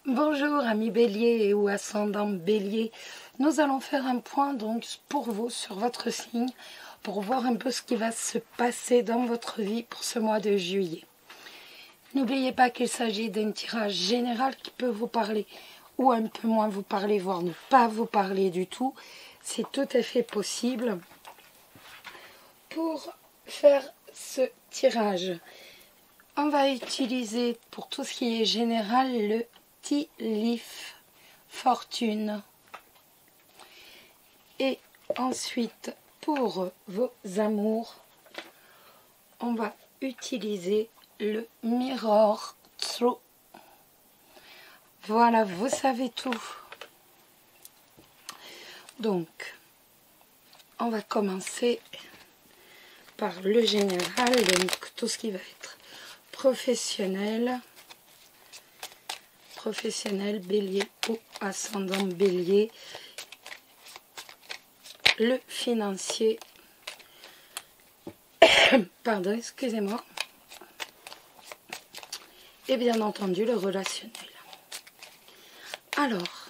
Bonjour amis bélier ou ascendant bélier, nous allons faire un point donc pour vous sur votre signe pour voir un peu ce qui va se passer dans votre vie pour ce mois de juillet. N'oubliez pas qu'il s'agit d'un tirage général qui peut vous parler ou un peu moins vous parler, voire ne pas vous parler du tout. C'est tout à fait possible. Pour faire ce tirage, on va utiliser pour tout ce qui est général le Tea Leaf Fortune. Et ensuite, pour vos amours, on va utiliser le Mirror Through. Voilà, vous savez tout. Donc, on va commencer par le général, donc tout ce qui va être professionnel, bélier ou ascendant bélier, le financier, pardon, excusez-moi, et bien entendu le relationnel. Alors,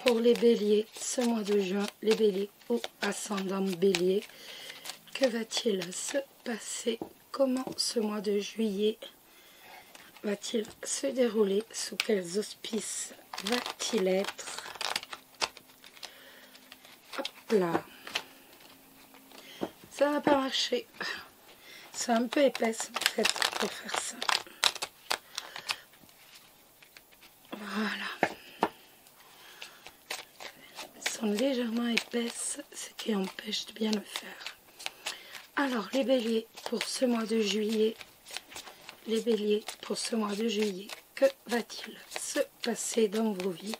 pour les béliers, ce mois de juin, les béliers ou ascendant bélier, que va-t-il se passer? Comment ce mois de juillet va-t-il se dérouler? Sous quels auspices va-t-il être? Hop là. Ça n'a pas marché. C'est un peu épaisse en fait pour faire ça. Voilà. Elles sont légèrement épaisses, ce qui empêche de bien le faire. Alors les béliers pour ce mois de juillet. Les béliers pour ce mois de juillet, que va-t-il se passer dans vos vies?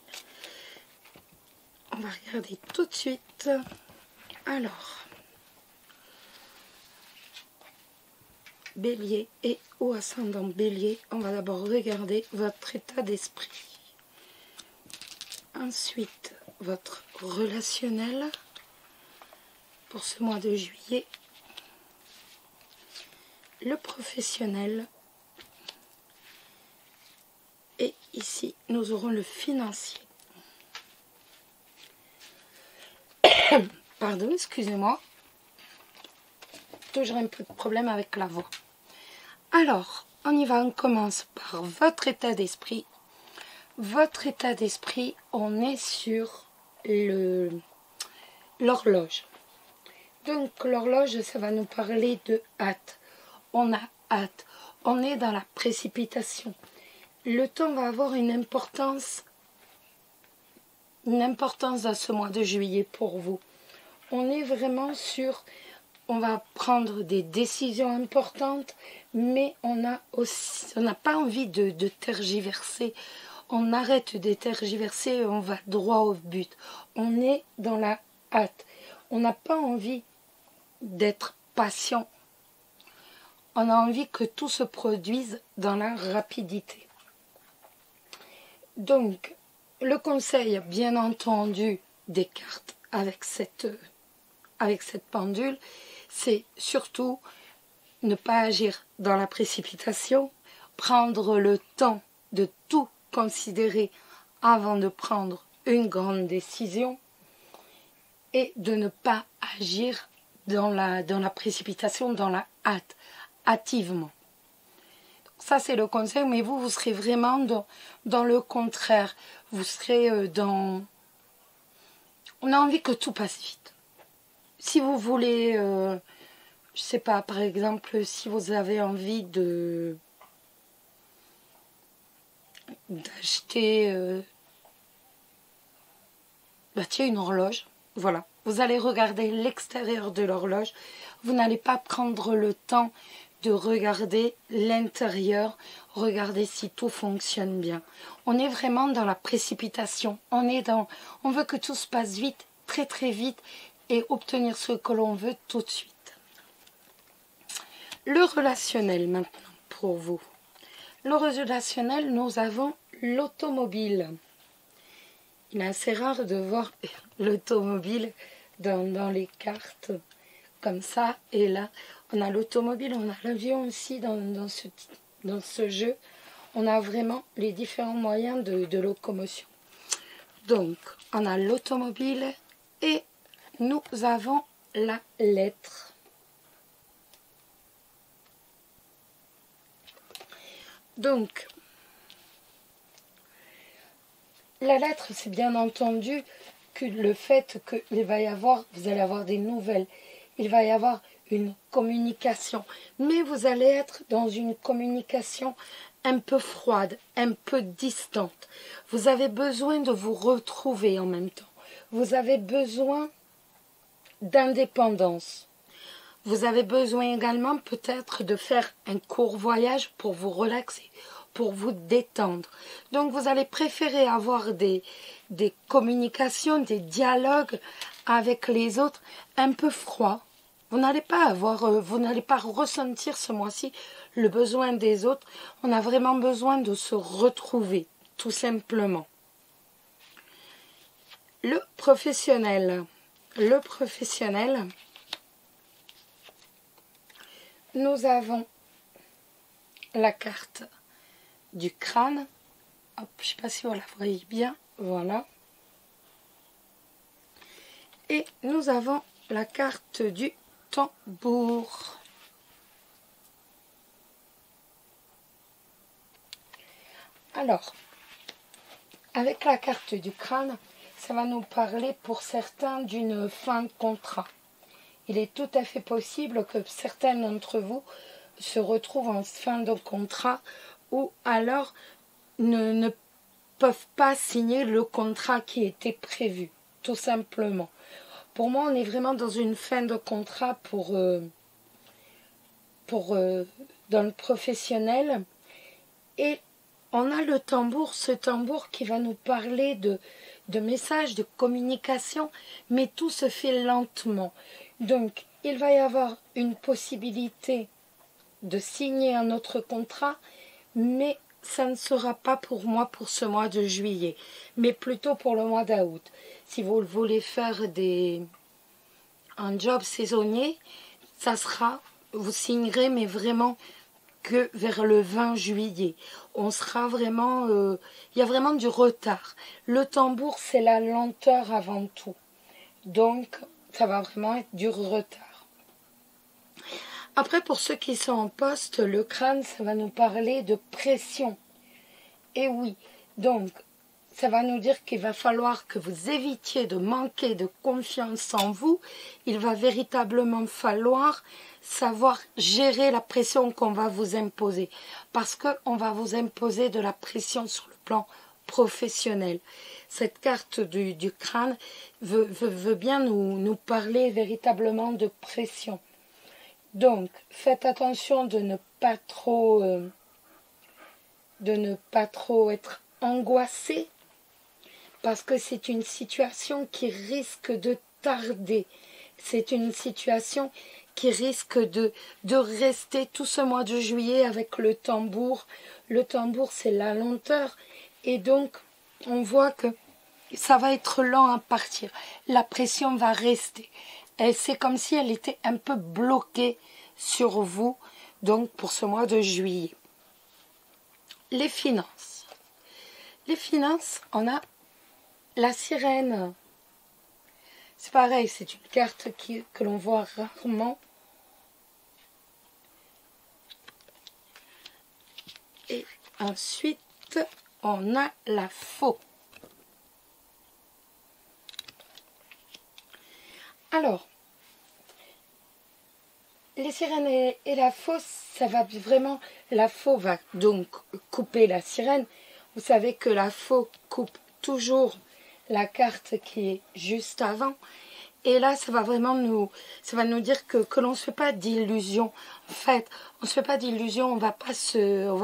On va regarder tout de suite. Alors, bélier et ou ascendant bélier, on va d'abord regarder votre état d'esprit. Ensuite, votre relationnel pour ce mois de juillet. Le professionnel. Et ici, nous aurons le financier. Pardon, excusez-moi. Toujours un peu de problème avec la voix. Alors, on y va, on commence par votre état d'esprit. Votre état d'esprit, on est sur l'horloge. Donc, l'horloge, ça va nous parler de hâte. On a hâte. On est dans la précipitation. Le temps va avoir une importance à ce mois de juillet pour vous. On est vraiment sur, on va prendre des décisions importantes, mais on n'a pas envie de tergiverser. On arrête de tergiverser et on va droit au but. On est dans la hâte. On n'a pas envie d'être patient. On a envie que tout se produise dans la rapidité. Donc, le conseil, bien entendu, des cartes avec cette pendule, c'est surtout ne pas agir dans la précipitation, prendre le temps de tout considérer avant de prendre une grande décision et de ne pas agir dans la précipitation, dans la hâte, hâtivement. Ça, c'est le conseil, mais vous serez vraiment dans le contraire. Vous serez dans... On a envie que tout passe vite. Si vous voulez, je sais pas, par exemple, si vous avez envie d'acheter tiens, une horloge, voilà. Vous allez regarder l'extérieur de l'horloge. Vous n'allez pas prendre le temps de regarder l'intérieur, regarder si tout fonctionne bien. On est vraiment dans la précipitation. On veut que tout se passe vite, très très vite, et obtenir ce que l'on veut tout de suite. Le relationnel maintenant pour vous. Le relationnel, nous avons l'automobile. Il est assez rare de voir l'automobile dans les cartes comme ça, et là on a l'automobile, on a l'avion aussi dans ce jeu. on a vraiment les différents moyens de locomotion. Donc, on a l'automobile et nous avons la lettre. Donc, la lettre, c'est bien entendu que le fait qu'il va y avoir, vous allez avoir des nouvelles, il va y avoir une communication, mais vous allez être dans une communication un peu froide, un peu distante. Vous avez besoin de vous retrouver en même temps. Vous avez besoin d'indépendance. Vous avez besoin également peut-être de faire un court voyage pour vous relaxer, pour vous détendre. Donc vous allez préférer avoir des communications, des dialogues avec les autres un peu froids. Vous n'allez pas ressentir ce mois-ci le besoin des autres. On a vraiment besoin de se retrouver, tout simplement. Le professionnel, nous avons la carte du crâne. Hop, je ne sais pas si vous la voyez bien. Voilà. Et nous avons la carte du tambour. Alors, avec la carte du crâne, ça va nous parler pour certains d'une fin de contrat. Il est tout à fait possible que certains d'entre vous se retrouvent en fin de contrat ou alors ne peuvent pas signer le contrat qui était prévu, tout simplement. Pour moi, on est vraiment dans une fin de contrat dans le professionnel. Et on a le tambour, ce tambour qui va nous parler de messages, de communication, mais tout se fait lentement. Donc, il va y avoir une possibilité de signer un autre contrat, mais ça ne sera pas pour moi pour ce mois de juillet, mais plutôt pour le mois d'août. Si vous voulez faire un job saisonnier, ça sera, vous signerez, mais vraiment que vers le 20 juillet. On sera vraiment, il y a vraiment du retard. Le tambour, c'est la lenteur avant tout. Donc, ça va vraiment être du retard. Après, pour ceux qui sont en poste, le crâne, ça va nous parler de pression. Et oui, donc, ça va nous dire qu'il va falloir que vous évitiez de manquer de confiance en vous. Il va véritablement falloir savoir gérer la pression qu'on va vous imposer. Parce qu'on va vous imposer de la pression sur le plan professionnel. Cette carte du crâne veut bien nous parler véritablement de pression. Donc, faites attention de ne pas trop être angoissé, parce que c'est une situation qui risque de tarder. C'est une situation qui risque de rester tout ce mois de juillet avec le tambour. Le tambour, c'est la lenteur. Et donc, on voit que ça va être lent à partir. La pression va rester. Et c'est comme si elle était un peu bloquée sur vous, donc pour ce mois de juillet. Les finances. Les finances, on a la sirène. C'est pareil, c'est une carte que l'on voit rarement. Et ensuite, on a la faux. Alors, les sirènes et la faux, ça va vraiment... La faux va donc couper la sirène. Vous savez que la faux coupe toujours la carte qui est juste avant. Et là, ça va vraiment nous dire que l'on ne se fait pas d'illusions. En fait, on ne se fait pas d'illusions, on va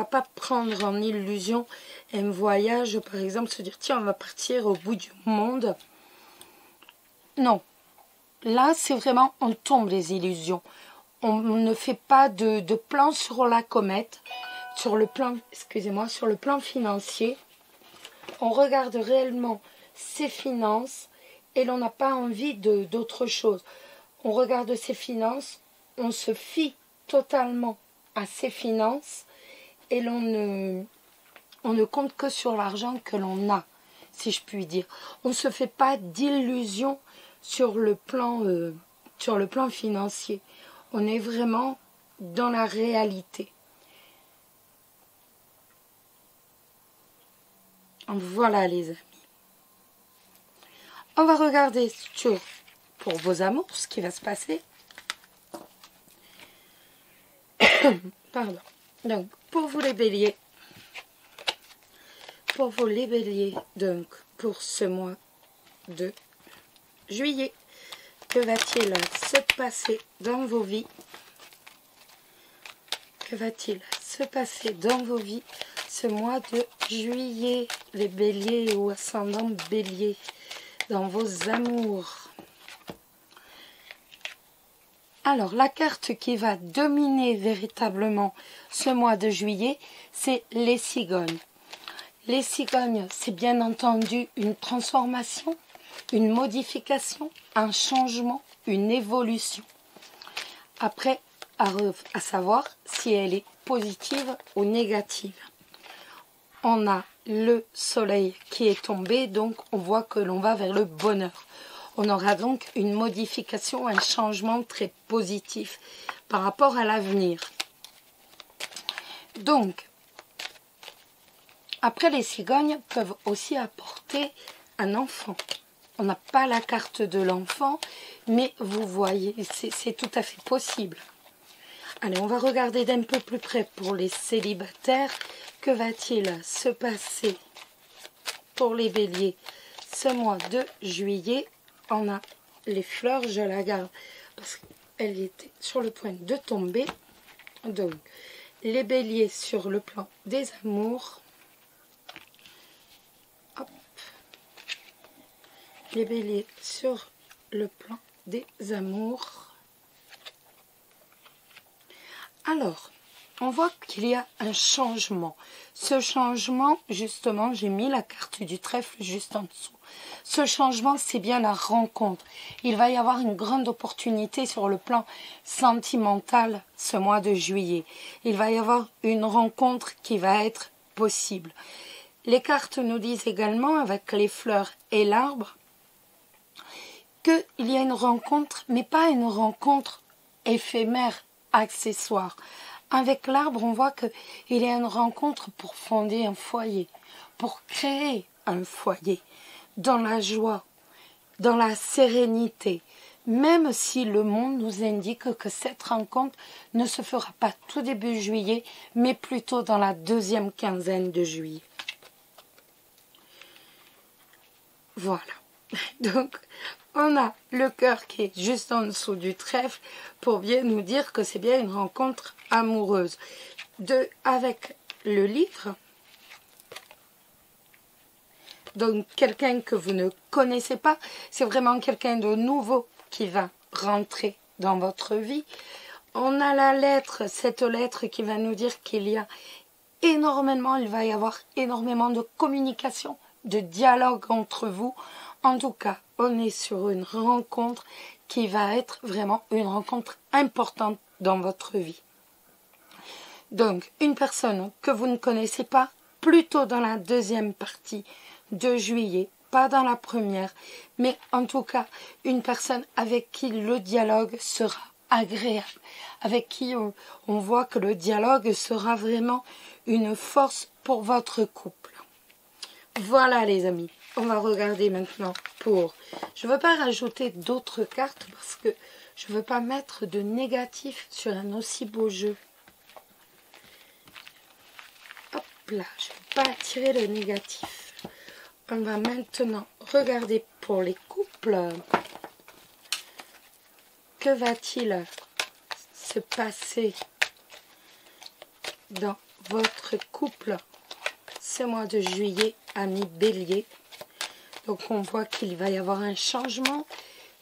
pas prendre en illusion un voyage, par exemple, se dire, tiens, on va partir au bout du monde. Non. Là, c'est vraiment, on tombe les illusions. On ne fait pas de plan sur la comète, sur le plan financier. On regarde réellement ses finances et l'on n'a pas envie d'autre chose. On regarde ses finances, on se fie totalement à ses finances et l'on On ne compte que sur l'argent que l'on a, si je puis dire. On ne se fait pas d'illusions sur le plan financier. On est vraiment dans la réalité. Voilà les amis. On va regarder pour vos amours ce qui va se passer. Pardon. Donc, pour vous les béliers, donc, pour ce mois de juillet, que va-t-il se passer dans vos vies? Que va-t-il se passer dans vos vies ce mois de juillet, les béliers ou ascendants béliers, dans vos amours? Alors, la carte qui va dominer véritablement ce mois de juillet, c'est les cigognes. Les cigognes, c'est bien entendu une transformation, une modification, un changement, une évolution. Après, à savoir si elle est positive ou négative. On a le soleil qui est tombé, donc on voit que l'on va vers le bonheur. On aura donc une modification, un changement très positif par rapport à l'avenir. Donc, après les cigognes peuvent aussi apporter un enfant. On n'a pas la carte de l'enfant, mais vous voyez, c'est tout à fait possible. Allez, on va regarder d'un peu plus près pour les célibataires. Que va-t-il se passer pour les béliers ce mois de juillet? On a les fleurs, je la garde parce qu'elle était sur le point de tomber. Donc, les béliers sur le plan des amours. Hop. Les béliers sur le plan des amours. Alors, on voit qu'il y a un changement. Ce changement, justement, j'ai mis la carte du trèfle juste en dessous. Ce changement, c'est bien la rencontre. Il va y avoir une grande opportunité sur le plan sentimental ce mois de juillet. Il va y avoir une rencontre qui va être possible. Les cartes nous disent également, avec les fleurs et l'arbre, qu'il y a une rencontre, mais pas une rencontre éphémère, accessoire. Avec l'arbre, on voit qu'il y a une rencontre pour fonder un foyer, pour créer un foyer, dans la joie, dans la sérénité, même si le monde nous indique que cette rencontre ne se fera pas tout début juillet, mais plutôt dans la deuxième quinzaine de juillet. Voilà. Donc, on a le cœur qui est juste en dessous du trèfle pour bien nous dire que c'est bien une rencontre amoureuse. Avec le livre, donc quelqu'un que vous ne connaissez pas, c'est vraiment quelqu'un de nouveau qui va rentrer dans votre vie. On a la lettre, cette lettre qui va nous dire qu'il y a énormément, il va y avoir énormément de communication, de dialogue entre vous. En tout cas, on est sur une rencontre qui va être vraiment une rencontre importante dans votre vie. Donc, une personne que vous ne connaissez pas, plutôt dans la deuxième partie de juillet, pas dans la première, mais en tout cas, une personne avec qui le dialogue sera agréable, avec qui on voit que le dialogue sera vraiment une force pour votre couple. Voilà les amis. On va regarder maintenant pour... Je ne veux pas rajouter d'autres cartes parce que je ne veux pas mettre de négatif sur un aussi beau jeu. Hop là, je ne vais pas attirer le négatif. On va maintenant regarder pour les couples. Que va-t-il se passer dans votre couple ce mois de juillet, amis bélier? Donc on voit qu'il va y avoir un changement,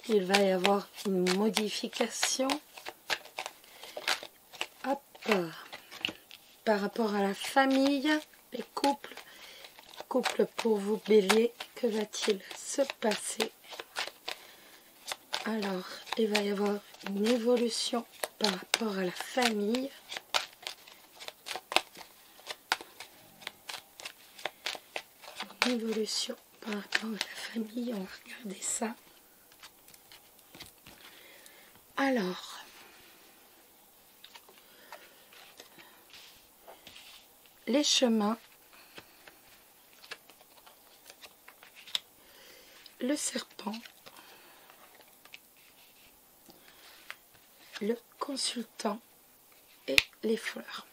il va y avoir une modification. Hop. Par rapport à la famille, les couples pour vous bélier, que va-t-il se passer? Alors, il va y avoir une évolution par rapport à la famille. évolution par rapport à la famille. On va regarder ça. Alors, les chemins, le serpent, le consultant et les fleurs.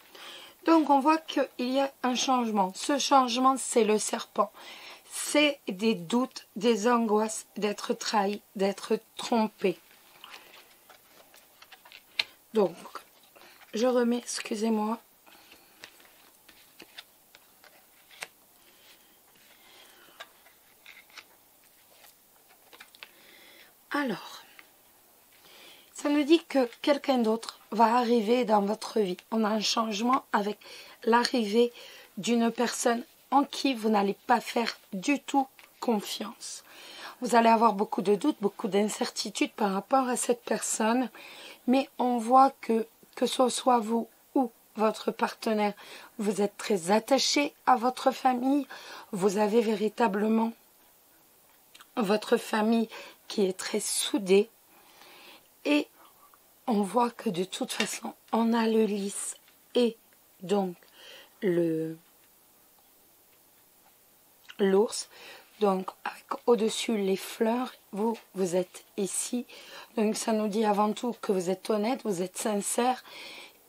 Donc on voit qu'il y a un changement. Ce changement, c'est le serpent. C'est des doutes, des angoisses d'être trahi, d'être trompé. Donc, je remets, excusez-moi. Alors, ça nous dit que quelqu'un d'autre va arriver dans votre vie. On a un changement avec l'arrivée d'une personne en qui vous n'allez pas faire du tout confiance. Vous allez avoir beaucoup de doutes, beaucoup d'incertitudes par rapport à cette personne. Mais on voit que ce soit vous ou votre partenaire, vous êtes très attaché à votre famille. Vous avez véritablement votre famille qui est très soudée. Et on voit que de toute façon, on a le lys et donc l'ours. Donc, avec au-dessus les fleurs, vous êtes ici. Donc, ça nous dit avant tout que vous êtes honnête, vous êtes sincère.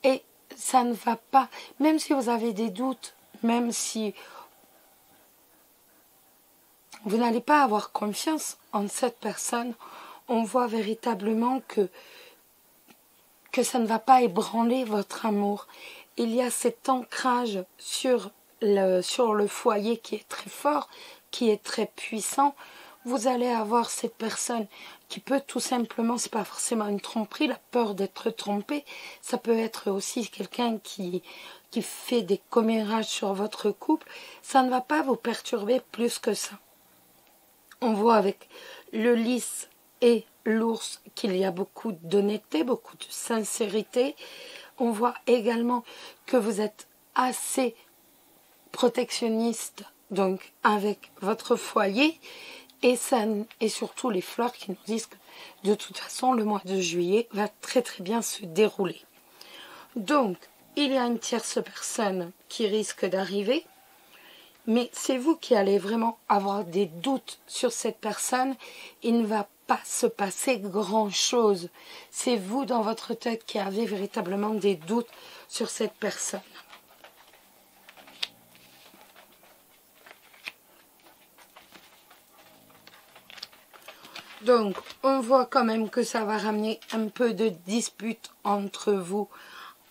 Et ça ne va pas, même si vous avez des doutes, même si vous n'allez pas avoir confiance en cette personne, on voit véritablement que ça ne va pas ébranler votre amour. Il y a cet ancrage sur le foyer qui est très fort, qui est très puissant. Vous allez avoir cette personne qui peut tout simplement, c'est pas forcément une tromperie, la peur d'être trompé, ça peut être aussi quelqu'un qui fait des commérages sur votre couple. Ça ne va pas vous perturber plus que ça. On voit avec le lys et l'ours qu'il y a beaucoup d'honnêteté, beaucoup de sincérité. On voit également que vous êtes assez protectionniste, donc avec votre foyer, et surtout les fleurs qui nous disent que de toute façon le mois de juillet va très très bien se dérouler. Donc il y a une tierce personne qui risque d'arriver, mais c'est vous qui allez vraiment avoir des doutes sur cette personne. Il ne va pas se passer grand chose. C'est vous dans votre tête qui avez véritablement des doutes sur cette personne. Donc, on voit quand même que ça va ramener un peu de dispute entre vous,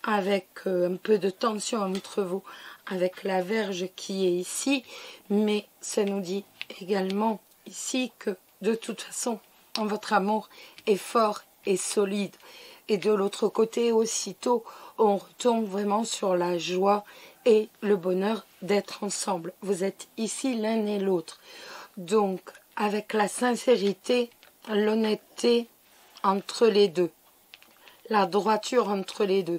avec un peu de tension entre vous, avec la Vierge qui est ici. Mais ça nous dit également ici que de toute façon, votre amour est fort et solide. Et de l'autre côté, aussitôt, on retombe vraiment sur la joie et le bonheur d'être ensemble. Vous êtes ici l'un et l'autre. Donc, avec la sincérité, l'honnêteté entre les deux, la droiture entre les deux.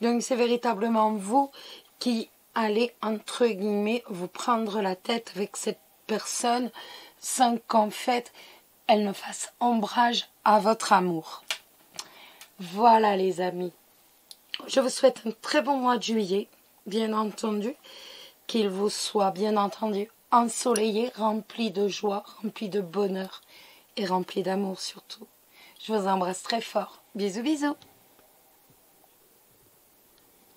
Donc c'est véritablement vous qui allez, entre guillemets, vous prendre la tête avec cette personne sans qu'en fait elle ne fasse ombrage à votre amour. Voilà les amis, je vous souhaite un très bon mois de juillet, bien entendu, qu'il vous soit bien entendu ensoleillé, rempli de joie, rempli de bonheur et rempli d'amour surtout. Je vous embrasse très fort. Bisous bisous.